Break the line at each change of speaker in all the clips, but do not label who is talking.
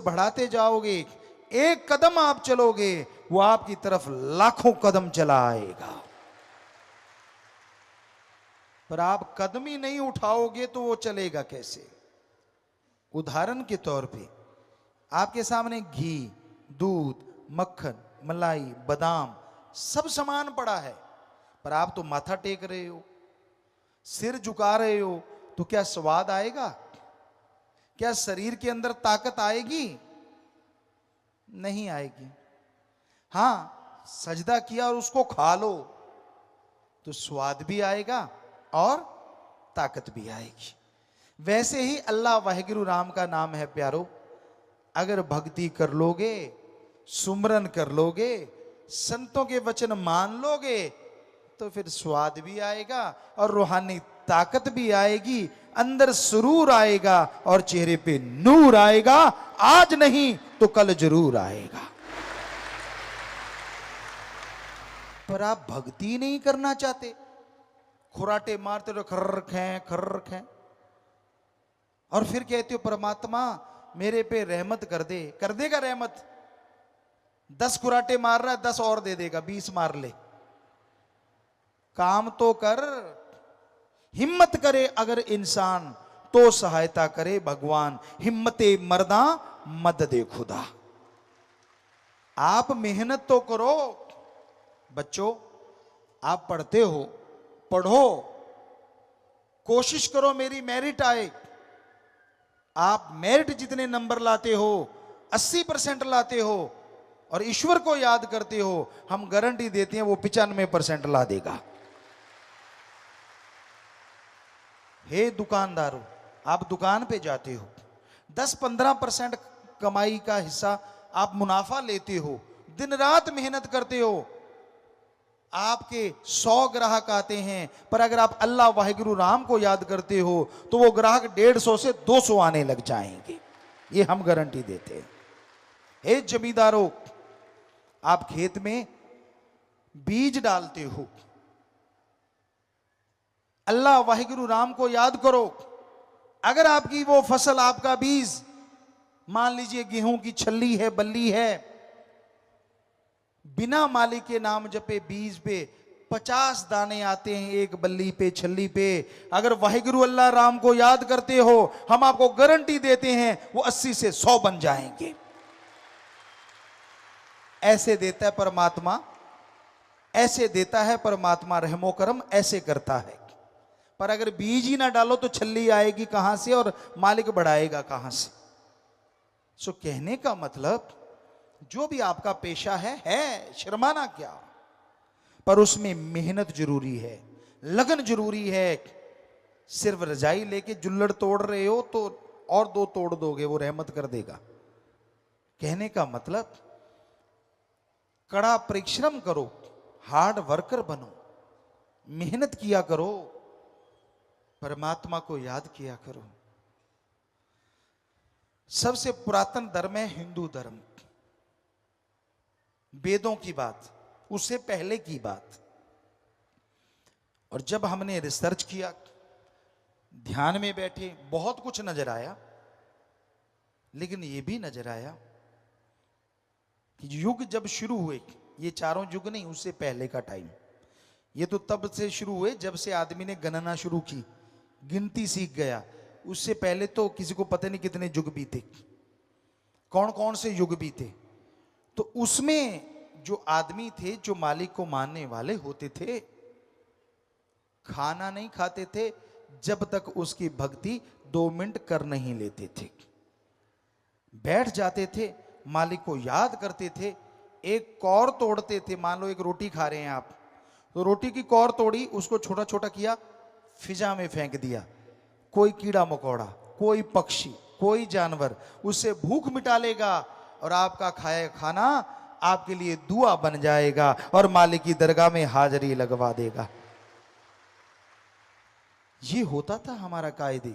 बढ़ाते जाओगे, एक कदम आप चलोगे, वो आपकी तरफ लाखों कदम चला आएगा। पर आप कदम ही नहीं उठाओगे तो वो चलेगा कैसे? उदाहरण के तौर पे आपके सामने घी, दूध, मक्खन, मलाई, बादाम सब सामान पड़ा है, पर आप तो माथा टेक रहे हो, सिर झुका रहे हो, तो क्या स्वाद आएगा? क्या शरीर के अंदर ताकत आएगी? नहीं आएगी। हां, सजदा किया और उसको खा लो तो स्वाद भी आएगा और ताकत भी आएगी। वैसे ही अल्लाह वाहिगुरु राम का नाम है प्यारो, अगर भक्ति कर लोगे, सुमरन कर लोगे, संतों के वचन मान लोगे, तो फिर स्वाद भी आएगा और रूहानी ताकत भी आएगी, अंदर सुरूर आएगा और चेहरे पे नूर आएगा। आज नहीं तो कल जरूर आएगा। पर आप भक्ति नहीं करना चाहते, खुराटे मारते रहो, खर्र खें, और फिर कहते हो परमात्मा मेरे पे रहमत कर दे। कर देगा रहमत? 10 खुराटे मार रहा है, 10 और दे देगा, 20 मार ले। काम तो कर, हिम्मत करे अगर इंसान तो सहायता करे भगवान। हिम्मते मर्दा मददे खुदा। आप मेहनत तो करो। बच्चों, आप पढ़ते हो, पढ़ो, कोशिश करो मेरी मेरिट आए। आप मेरिट जितने नंबर लाते हो, 80% लाते हो और ईश्वर को याद करते हो, हम गारंटी देते हैं वो 95% ला देगा। हे दुकानदारों, आप दुकान पे जाते हो, 10-15% कमाई का हिस्सा आप मुनाफा लेते हो, दिन रात मेहनत करते हो, आपके 100 ग्राहक आते हैं, पर अगर आप अल्लाह वाहिगुरु राम को याद करते हो तो वो ग्राहक 150 से 200 आने लग जाएंगे। ये हम गारंटी देते हैं। हे जमींदारों, आप खेत में बीज डालते हो, अल्लाह वाहिगुरु राम को याद करो। अगर आपकी वो फसल, आपका बीज, मान लीजिए गेहूं की छल्ली है, बल्ली है, बिना मालिक के नाम जपे बीज पे 50 दाने आते हैं एक बल्ली पे, छल्ली पे। अगर वाहिगुरु अल्लाह राम को याद करते हो, हम आपको गारंटी देते हैं वो 80 से 100 बन जाएंगे। ऐसे देता है परमात्मा, ऐसे देता है परमात्मा, रहमो करम ऐसे करता है। पर अगर बीज ही ना डालो तो छल्ली आएगी कहां से और मालिक बढ़ाएगा कहां से? सो कहने का मतलब, जो भी आपका पेशा है, शर्माना क्या, पर उसमें मेहनत जरूरी है, लगन जरूरी है। सिर्फ रजाई लेके जुल्लड़ तोड़ रहे हो तो और 2 तोड़ दोगे, वो रहमत कर देगा। कहने का मतलब, कड़ा परिश्रम करो, हार्ड वर्कर बनो, मेहनत किया करो, परमात्मा को याद किया करो। सबसे पुरातन धर्म है हिंदू धर्म। वेदों की बात, उससे पहले की बात। और जब हमने रिसर्च किया, ध्यान में बैठे, बहुत कुछ नजर आया, लेकिन यह भी नजर आया कि युग जब शुरू हुए, ये चारों युग नहीं, उससे पहले का टाइम, ये तो तब से शुरू हुए जब से आदमी ने गणना शुरू की, गिनती सीख गया। उससे पहले तो किसी को पता नहीं कितने युग बीते, कौन कौन से युग बीते। तो उसमें जो आदमी थे, जो मालिक को मानने वाले होते थे, खाना नहीं खाते थे जब तक उसकी भक्ति 2 मिनट कर नहीं लेते थे। बैठ जाते थे, मालिक को याद करते थे, एक कौर तोड़ते थे। मान लो एक रोटी खा रहे हैं आप, तो रोटी की कौर तोड़ी, उसको छोटा छोटा किया, फिजा में फेंक दिया। कोई कीड़ा मकोड़ा, कोई पक्षी, कोई जानवर उससे भूख मिटा लेगा और आपका खाया खाना आपके लिए दुआ बन जाएगा और मालिक की दरगाह में हाजिरी लगवा देगा। ये होता था हमारा कायदे।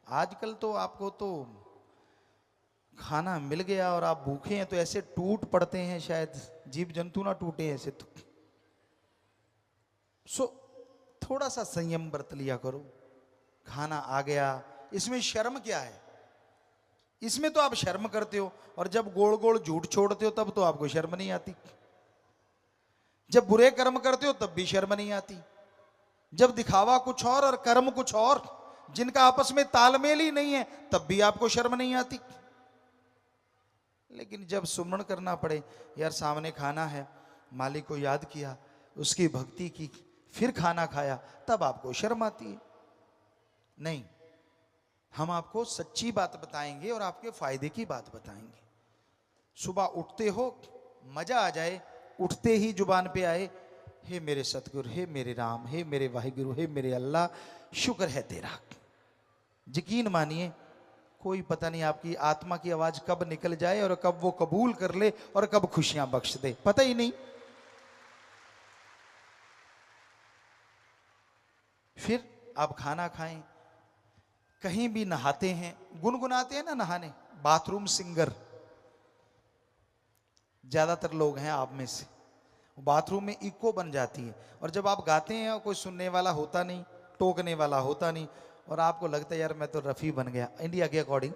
आजकल तो आपको तो खाना मिल गया और आप भूखे हैं तो ऐसे टूट पड़ते हैं, शायद जीव जंतु ना टूटे ऐसे तो। थोड़ा सा संयम बरत लिया करो। खाना आ गया, इसमें शर्म क्या है? इसमें तो आप शर्म करते हो, और जब गोल गोल झूठ छोड़ते हो तब तो आपको शर्म नहीं आती। जब बुरे कर्म करते हो तब भी शर्म नहीं आती। जब दिखावा कुछ और कर्म कुछ और, जिनका आपस में तालमेल ही नहीं है, तब भी आपको शर्म नहीं आती। लेकिन जब सुमरण करना पड़े, यार सामने खाना है, मालिक को याद किया, उसकी भक्ति की, फिर खाना खाया, तब आपको शर्म आती है। नहीं, हम आपको सच्ची बात बताएंगे और आपके फायदे की बात बताएंगे। सुबह उठते हो, मजा आ जाए, उठते ही जुबान पे आए, हे मेरे सतगुरु, हे मेरे राम, हे मेरे वाहिगुरु, हे मेरे अल्लाह, शुक्र है तेरा। यकीन मानिए, कोई पता नहीं आपकी आत्मा की आवाज कब निकल जाए और कब वो कबूल कर ले और कब खुशियां बख्श दे, पता ही नहीं। फिर आप खाना खाएं, कहीं भी नहाते हैं, गुनगुनाते हैं ना नहाने, बाथरूम सिंगर ज्यादातर लोग हैं आप में से, बाथरूम में इको बन जाती है, और जब आप गाते हैं कोई सुनने वाला होता नहीं, टोकने वाला होता नहीं, और आपको लगता है यार मैं तो रफ़ी बन गया इंडिया के अकॉर्डिंग,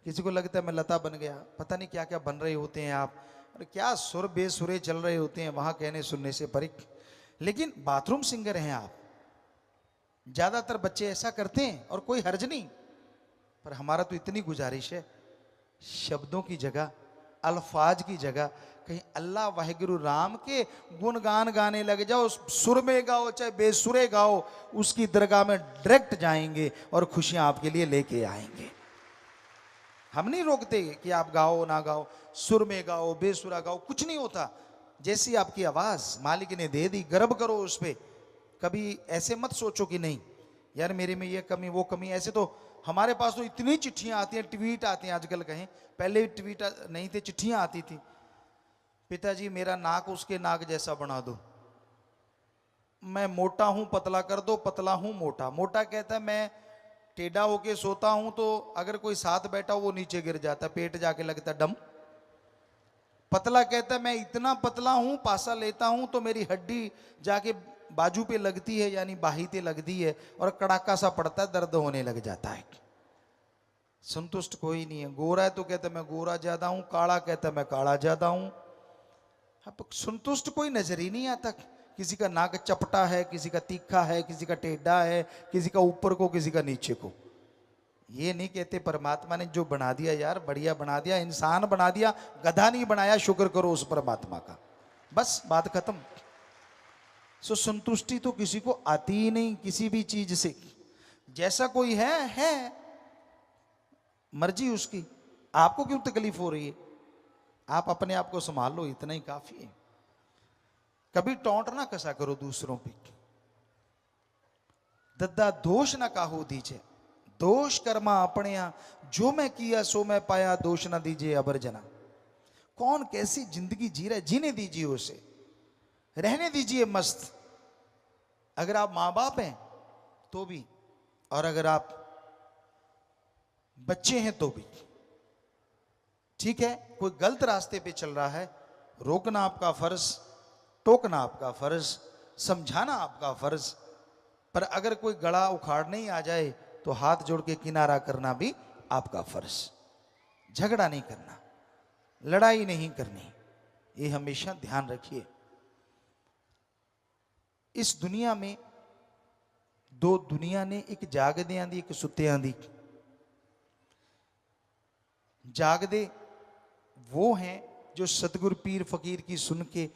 किसी को लगता है मैं लता बन गया, पता नहीं क्या क्या बन रहे होते हैं आप, और क्या सुर बेसुरे चल रहे होते हैं वहाँ कहने सुनने से परिक। लेकिन बाथरूम सिंगर हैं आप, ज़्यादातर बच्चे ऐसा करते हैं और कोई हर्ज नहीं, पर हमारा तो इतनी गुजारिश है, शब्दों की जगह, अल्फाज की जगह कहीं अल्लाह वाहिगुरु राम के गुणगान गाने लग जाओ, सुर में गाओ चाहे बेसुरे गाओ, उसकी दरगाह में डायरेक्ट जाएंगे और खुशियां आपके लिए लेके आएंगे। हम नहीं रोकते कि आप गाओ ना गाओ, सुर में गाओ बेसुरा गाओ, कुछ नहीं होता। जैसी आपकी आवाज मालिक ने दे दी, गर्व करो उस पर। कभी ऐसे मत सोचो कि नहीं यार मेरे में ये कमी वो कमी। ऐसे तो हमारे पास तो इतनी चिट्ठियां आती हैं, ट्वीट आते हैं आजकल, कहें पहले ट्वीट नहीं थे, चिट्ठियां आती थी, पिताजी मेरा नाक उसके नाक जैसा बना दो, मैं मोटा हूं पतला कर दो, पतला हूं मोटा। मोटा कहता है मैं टेढ़ा होके सोता हूं तो अगर कोई साथ बैठा हो वो नीचे गिर जाता, पेट जाके लगता डम। पतला कहता है मैं इतना पतला हूं, पासा लेता हूं तो मेरी हड्डी जाके बाजू पे लगती है, यानी बाही पे लगती है, और कड़ाका सा पड़ता है, दर्द होने लग जाता है। संतुष्ट कोई नहीं है। गोरा है तो कहता है मैं गोरा ज्यादा हूं, काला कहता है मैं काला ज्यादा हूं। अब संतुष्ट कोई नजर ही नहीं आता। किसी का नाक चपटा है, किसी का तीखा है, किसी का टेढ़ा है, किसी का ऊपर को, किसी का नीचे को। ये नहीं कहते परमात्मा ने जो बना दिया यार बढ़िया बना दिया, इंसान बना दिया, गधा नहीं बनाया, शुक्र करो उस परमात्मा का, बस बात खत्म। सो संतुष्टि तो किसी को आती ही नहीं किसी भी चीज से। जैसा कोई है मर्जी उसकी, आपको क्यों तकलीफ हो रही है? आप अपने आप को संभाल लो, इतना ही काफी है। कभी टोंट ना कसा करो दूसरों पे। दद्दा दोष ना काहो दीजिए, दोष कर्मा अपने यहाँ, जो मैं किया सो मैं पाया, दोष ना दीजिए अबर जना। कौन कैसी जिंदगी जी रहा है, जीने दीजिए उसे, रहने दीजिए मस्त। अगर आप मां बाप हैं तो भी, और अगर आप बच्चे हैं तो भी ठीक है। कोई गलत रास्ते पे चल रहा है, रोकना आपका फर्ज, टोकना आपका फर्ज, समझाना आपका फर्ज। पर अगर कोई गला उखाड़ने ही आ जाए तो हाथ जोड़ के किनारा करना भी आपका फर्ज। झगड़ा नहीं करना, लड़ाई नहीं करनी, ये हमेशा ध्यान रखिए। इस दुनिया में दो दुनिया ने, एक जागदियां दी एक सुत्तियां दी। जागदे वो हैं जो सतगुरु पीर फकीर की सुन के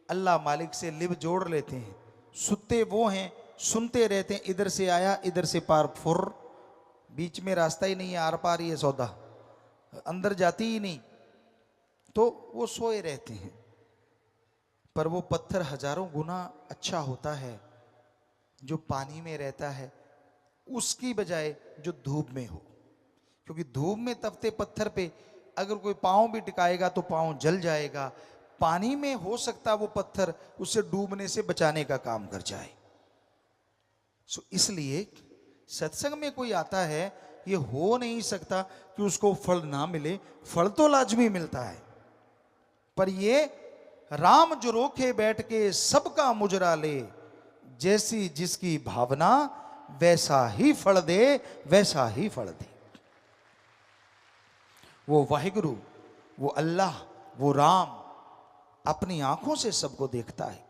अल्लाह मालिक से लिव जोड़ लेते हैं। सुत्ते वो हैं सुनते रहते हैं, इधर से आया इधर से पार फुर, बीच में रास्ता ही नहीं है, आर पार ही है सौदा, अंदर जाती ही नहीं, तो वो सोए रहते हैं। पर वो पत्थर हजारों गुना अच्छा होता है जो पानी में रहता है उसकी बजाय जो धूप में हो। क्योंकि धूप में तपते पत्थर पे अगर कोई पांव भी टिकाएगा तो पांव जल जाएगा। पानी में हो सकता वो पत्थर उसे डूबने से बचाने का काम कर जाए। सो इसलिए सत्संग में कोई आता है, ये हो नहीं सकता कि उसको फल ना मिले, फल तो लाजमी मिलता है। पर ये राम जो रोके बैठ के सबका मुजरा ले, जैसी जिसकी भावना वैसा ही फल दे, वैसा ही फल दे। वो वाहिगुरु, वो अल्लाह, वो राम अपनी आंखों से सबको देखता है।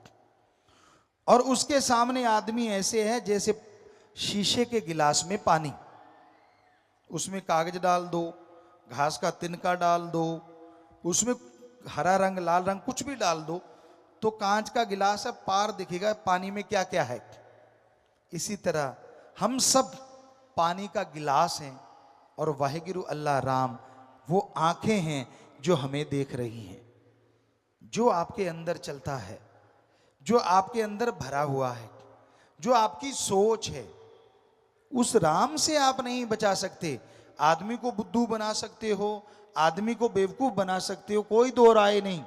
और उसके सामने आदमी ऐसे है जैसे शीशे के गिलास में पानी, उसमें कागज डाल दो, घास का तिनका डाल दो, उसमें हरा रंग लाल रंग कुछ भी डाल दो, तो कांच का गिलास है, पार दिखेगा पानी में क्या क्या है। इसी तरह हम सब पानी का गिलास हैं और वाहिगुरु अल्लाह राम वो आंखें हैं जो हमें देख रही हैं। जो आपके अंदर चलता है, जो आपके अंदर भरा हुआ है, जो आपकी सोच है, उस राम से आप नहीं बचा सकते। आदमी को बुद्धू बना सकते हो, आदमी को बेवकूफ बना सकते हो, कोई दो राय नहीं,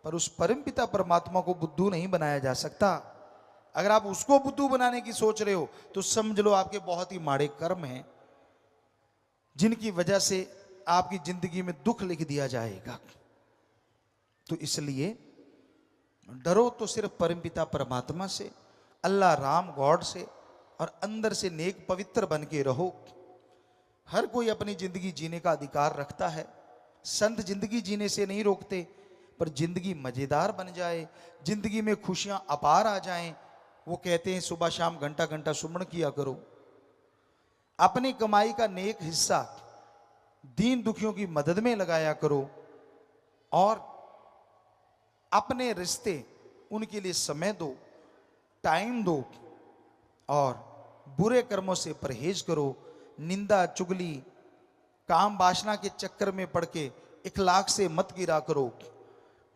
पर उस परमपिता परमात्मा को बुद्धू नहीं बनाया जा सकता। अगर आप उसको बुद्धू बनाने की सोच रहे हो तो समझ लो आपके बहुत ही माड़े कर्म हैं, जिनकी वजह से आपकी जिंदगी में दुख लिख दिया जाएगा। तो इसलिए डरो तो सिर्फ परमपिता परमात्मा से, अल्लाह राम गॉड से, और अंदर से नेक पवित्र बन के रहो। हर कोई अपनी जिंदगी जीने का अधिकार रखता है। संत जिंदगी जीने से नहीं रोकते, पर जिंदगी मजेदार बन जाए, जिंदगी में खुशियां अपार आ जाएं, वो कहते हैं सुबह शाम घंटा घंटा सुमरण किया करो। अपनी कमाई का नेक हिस्सा दीन दुखियों की मदद में लगाया करो, और अपने रिश्ते उनके लिए समय दो, टाइम दो, और बुरे कर्मों से परहेज करो। निंदा चुगली काम वासना के चक्कर में पड़ के इखलाक से मत गिरा करो,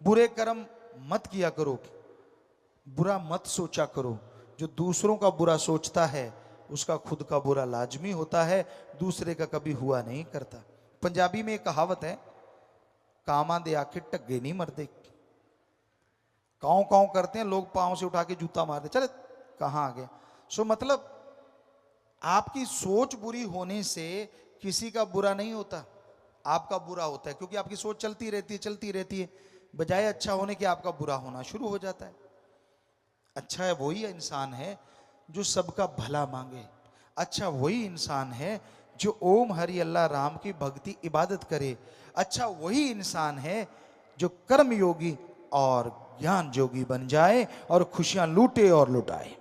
बुरे कर्म मत किया करो, बुरा मत सोचा करो। जो दूसरों का बुरा सोचता है उसका खुद का बुरा लाजमी होता है, दूसरे का कभी हुआ नहीं करता। पंजाबी में एक कहावत है, कामा दे आके टग्गे नहीं मरते। काँव काँव करते हैं लोग, पाँव से उठा के जूता मारते, चले कहाँ आ गए। सो मतलब आपकी सोच बुरी होने से किसी का बुरा नहीं होता, आपका बुरा होता है, क्योंकि आपकी सोच चलती रहती है, बजाय अच्छा होने के आपका बुरा होना शुरू हो जाता है। अच्छा है वही इंसान है जो सबका भला मांगे, अच्छा वही इंसान है जो ओम हरि अल्लाह राम की भक्ति इबादत करे, अच्छा वही इंसान है जो कर्म योगी और ज्ञान जोगी बन जाए और खुशियां लूटे और लुटाए।